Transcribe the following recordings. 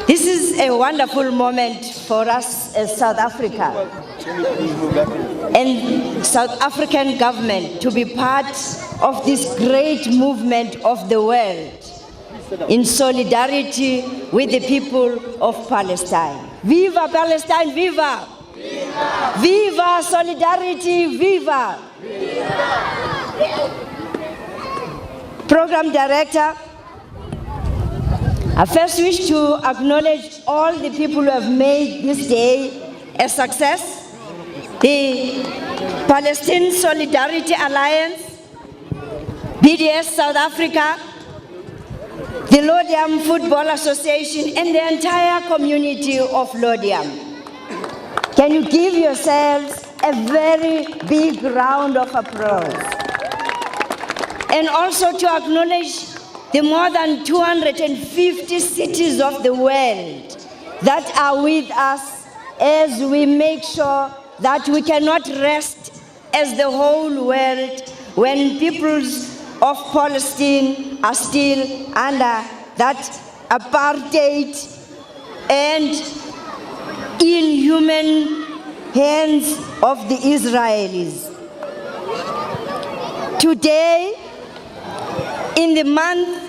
This is a wonderful moment for us as South Africa and South African government to be part of this great movement of the world in solidarity with the people of Palestine. Viva Palestine, viva! Viva! Viva solidarity, viva! Viva! Program Director, I first wish to acknowledge all the people who have made this day a success. The Palestine Solidarity Alliance, BDS South Africa, the Laudium Football Association, and the entire community of Laudium. Can you give yourselves a very big round of applause? And also to acknowledge the more than 250 cities of the world that are with us as we make sure that we cannot rest as the whole world when peoples of Palestine are still under that apartheid and inhuman hands of the Israelis. Today, in the month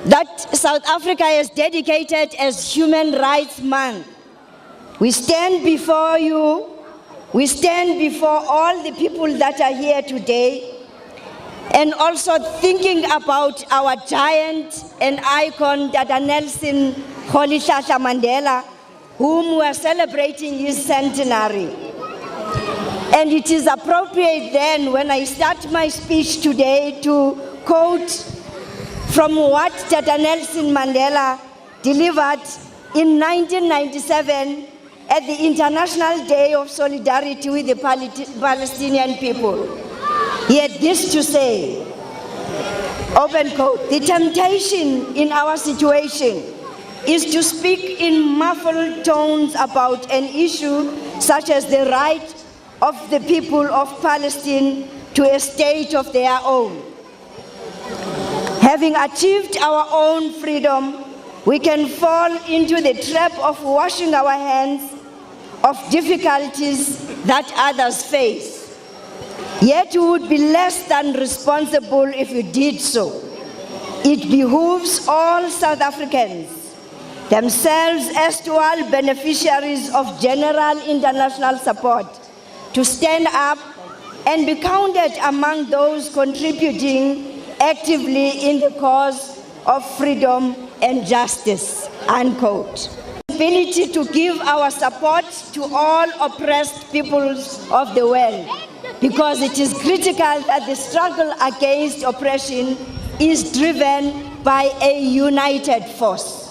that South Africa has dedicated as Human Rights Month, we stand before you, we stand before all the people that are here today, and also thinking about our giant and icon, Tata Nelson Mandela, whom we are celebrating his centenary. And it is appropriate then, when I start my speech today, to quote from what Tata Nelson Mandela delivered in 1997 at the International Day of Solidarity with the Palestinian people. He had this to say, open quote, "The temptation in our situation is to speak in muffled tones about an issue such as the right of the people of Palestine to a state of their own. Having achieved our own freedom, we can fall into the trap of washing our hands of difficulties that others face. Yet we would be less than responsible if we did so. It behooves all South Africans, themselves as to all beneficiaries of general international support, to stand up and be counted among those contributing actively in the cause of freedom and justice," unquote. Ability to give our support to all oppressed peoples of the world, because it is critical that the struggle against oppression is driven by a united force.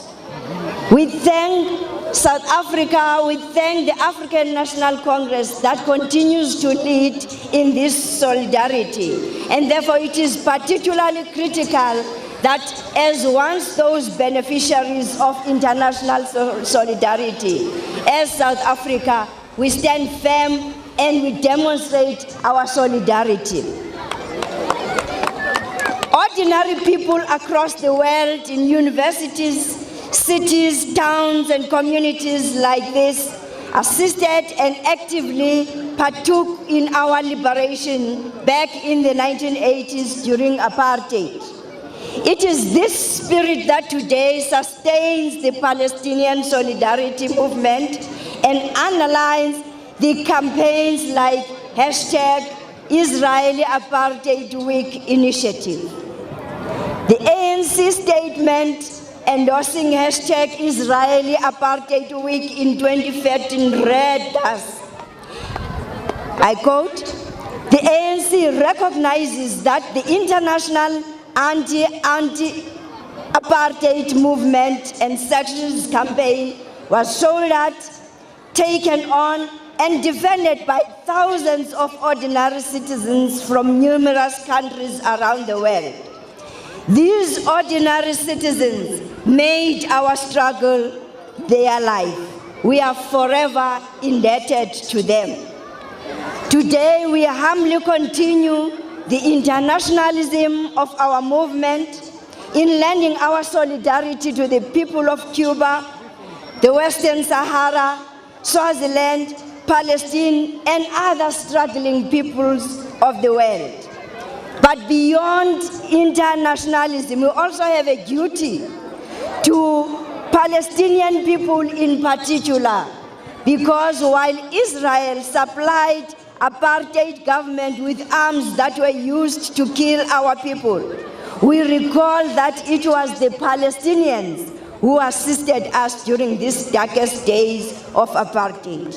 We thank South Africa, we thank the African National Congress that continues to lead in this solidarity. And therefore it is particularly critical that as once those beneficiaries of international solidarity, as South Africa, we stand firm and we demonstrate our solidarity. Ordinary people across the world in universities, cities, towns, and communities like this assisted and actively partook in our liberation back in the 1980s during apartheid. It is this spirit that today sustains the Palestinian solidarity movement and underlines the campaigns like #Israeli Apartheid Week initiative. The ANC statement endorsing #Israeli Apartheid Week in 2013 read thus, I quote, "The ANC recognizes that the international anti-apartheid movement and sections campaign was shouldered, taken on, and defended by thousands of ordinary citizens from numerous countries around the world. These ordinary citizens made our struggle their life. We are forever indebted to them. Today, we humbly continue the internationalism of our movement in lending our solidarity to the people of Cuba, the Western Sahara, Swaziland, Palestine, and other struggling peoples of the world. But beyond internationalism, we also have a duty to Palestinian people in particular, because while Israel supplied apartheid government with arms that were used to kill our people, we recall that it was the Palestinians who assisted us during these darkest days of apartheid.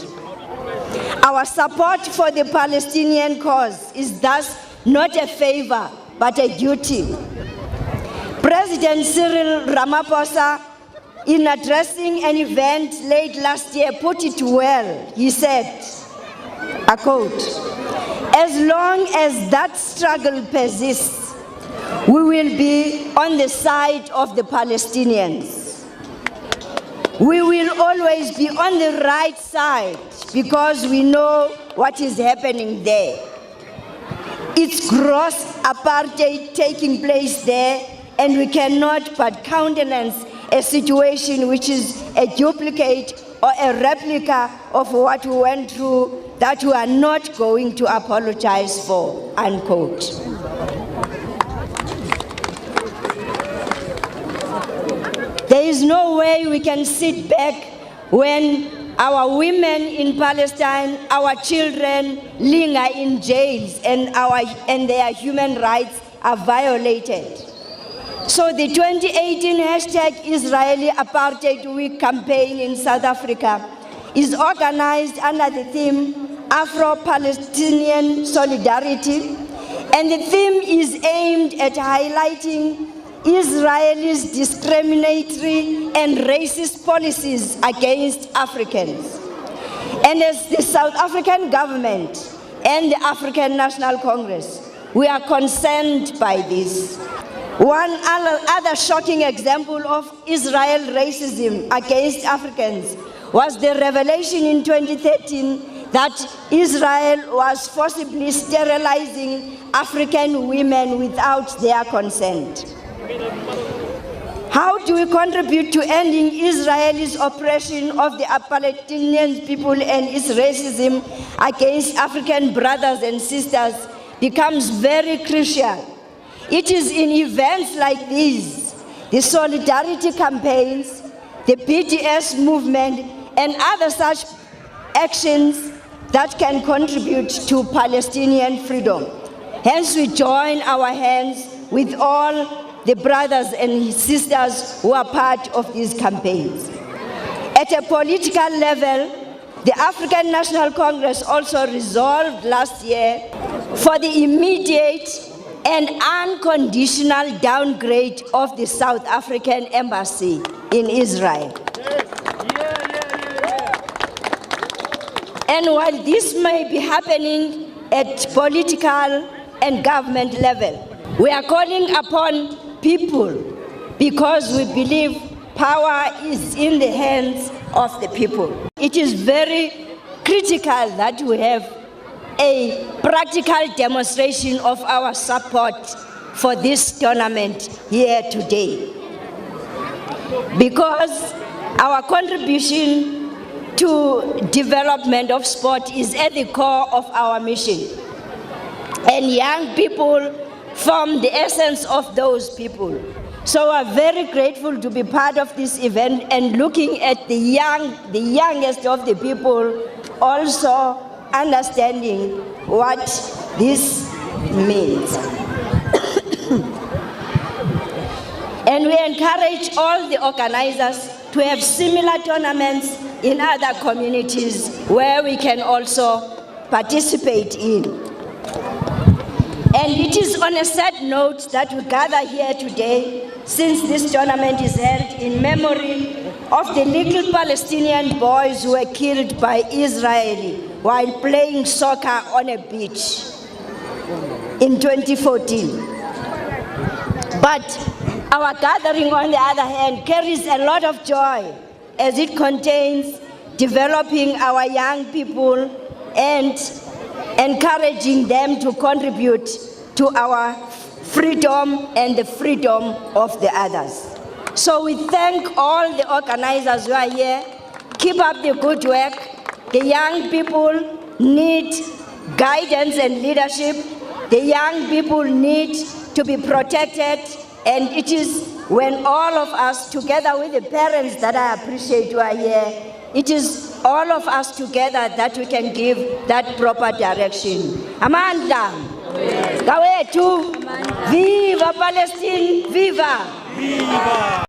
Our support for the Palestinian cause is thus not a favor, but a duty. President Cyril Ramaphosa, in addressing an event late last year, put it well. He said, I quote, "As long as that struggle persists, we will be on the side of the Palestinians. We will always be on the right side because we know what is happening there. It's gross apartheid taking place there, and we cannot but countenance a situation which is a duplicate or a replica of what we went through that we are not going to apologize for," unquote. There is no way we can sit back when our women in Palestine, our children linger in jails and their human rights are violated. So the 2018 #Israeli Apartheid Week campaign in South Africa is organized under the theme Afro-Palestinian Solidarity, and the theme is aimed at highlighting Israel's discriminatory and racist policies against Africans. And as the South African government and the African National Congress, we are concerned by this. One other shocking example of Israel racism against Africans was the revelation in 2013 that Israel was forcibly sterilizing African women without their consent. How do we contribute to ending Israel's oppression of the Palestinian people and its racism against African brothers and sisters becomes very crucial. It is in events like these, the solidarity campaigns, the BDS movement, and other such actions that can contribute to Palestinian freedom. Hence, we join our hands with all the brothers and sisters who are part of these campaigns. At a political level, the African National Congress also resolved last year for the immediate and unconditional downgrade of the South African embassy in Israel. And while this may be happening at political and government level, we are calling upon people because we believe power is in the hands of the people. It is very critical that we have a practical demonstration of our support for this tournament here today, because our contribution to development of sport is at the core of our mission, and young people form the essence of those people. So we're very grateful to be part of this event and looking at the youngest of the people, also understanding what this means. And we encourage all the organizers to have similar tournaments in other communities where we can also participate in. And it is on a sad note that we gather here today, since this tournament is held in memory of the little Palestinian boys who were killed by Israel while playing soccer on a beach in 2014. But our gathering, on the other hand, carries a lot of joy as it contains developing our young people and encouraging them to contribute to our freedom and the freedom of the others. So we thank all the organizers who are here Keep up the good work. The young people need guidance and leadership. The young people need to be protected, and it is when all of us, together with the parents that I appreciate you are here, it is all of us together that we can give that proper direction. Amandla, Gawetu, Viva Palestine, Viva! Viva!